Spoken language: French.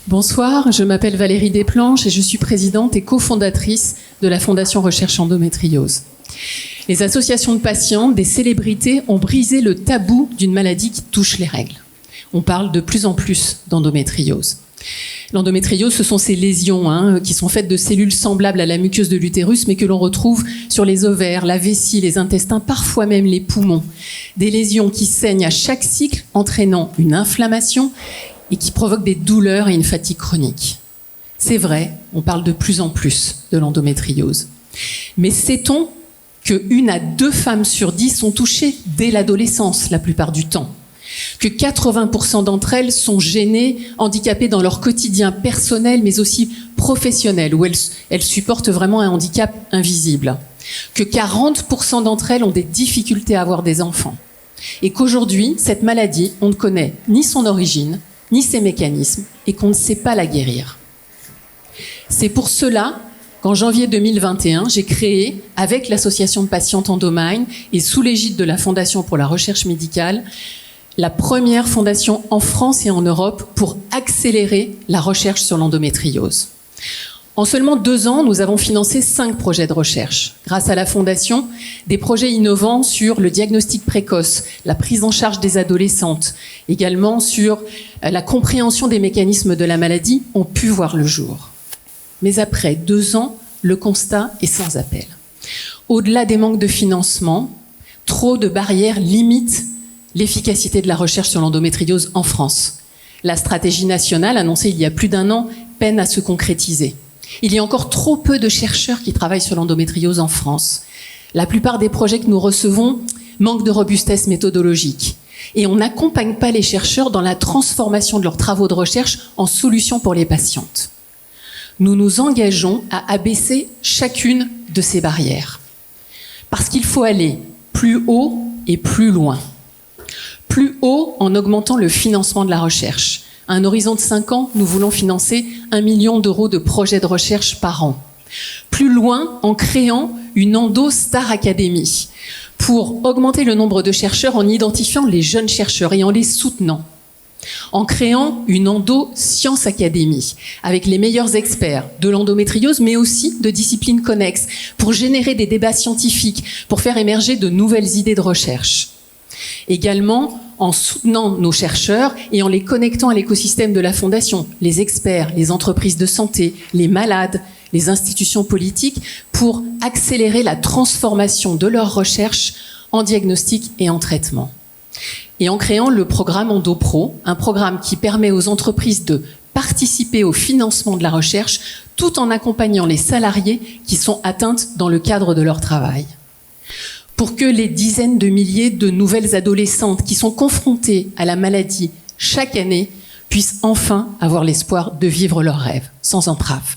Bonsoir, je m'appelle Valérie Desplanches et je suis présidente et cofondatrice de la Fondation Recherche Endométriose. Les associations de patients, des célébrités ont brisé le tabou d'une maladie qui touche les règles. On parle de plus en plus d'endométriose. L'endométriose, ce sont ces lésions qui sont faites de cellules semblables à la muqueuse de l'utérus, mais que l'on retrouve sur les ovaires, la vessie, les intestins, parfois même les poumons. Des lésions qui saignent à chaque cycle, entraînant une inflammation et qui provoquent des douleurs et une fatigue chronique. C'est vrai, on parle de plus en plus de l'endométriose. Mais sait-on que 1 à 2 femmes sur 10 sont touchées dès l'adolescence, la plupart du temps ? Que 80% d'entre elles sont gênées, handicapées dans leur quotidien personnel, mais aussi professionnel, où elles supportent vraiment un handicap invisible. Que 40% d'entre elles ont des difficultés à avoir des enfants. Et qu'aujourd'hui, cette maladie, on ne connaît ni son origine, ni ses mécanismes, et qu'on ne sait pas la guérir. C'est pour cela qu'en janvier 2021, j'ai créé, avec l'association de patientes Endomind et sous l'égide de la Fondation pour la recherche médicale, la première fondation en France et en Europe pour accélérer la recherche sur l'endométriose. En seulement 2 ans, nous avons financé 5 projets de recherche. Grâce à la Fondation, des projets innovants sur le diagnostic précoce, la prise en charge des adolescentes, également sur la compréhension des mécanismes de la maladie, ont pu voir le jour. Mais après 2 ans, le constat est sans appel. Au-delà des manques de financement, trop de barrières limitent l'efficacité de la recherche sur l'endométriose en France. La stratégie nationale, annoncée il y a plus d'1 an, peine à se concrétiser. Il y a encore trop peu de chercheurs qui travaillent sur l'endométriose en France. La plupart des projets que nous recevons manquent de robustesse méthodologique. Et on n'accompagne pas les chercheurs dans la transformation de leurs travaux de recherche en solutions pour les patientes. Nous nous engageons à abaisser chacune de ces barrières. Parce qu'il faut aller plus haut et plus loin. Plus haut en augmentant le financement de la recherche. À un horizon de 5 ans, nous voulons financer 1 million d'euros de projets de recherche par an. Plus loin en créant une Endo-Star Academy pour augmenter le nombre de chercheurs en identifiant les jeunes chercheurs et en les soutenant. En créant une Endo-Science Academy avec les meilleurs experts de l'endométriose, mais aussi de disciplines connexes pour générer des débats scientifiques, pour faire émerger de nouvelles idées de recherche. Également en soutenant nos chercheurs et en les connectant à l'écosystème de la Fondation, les experts, les entreprises de santé, les malades, les institutions politiques, pour accélérer la transformation de leurs recherches en diagnostic et en traitement. Et en créant le programme EndoPro, un programme qui permet aux entreprises de participer au financement de la recherche tout en accompagnant les salariés qui sont atteintes dans le cadre de leur travail. Pour que les dizaines de milliers de nouvelles adolescentes qui sont confrontées à la maladie chaque année puissent enfin avoir l'espoir de vivre leurs rêves, sans entrave.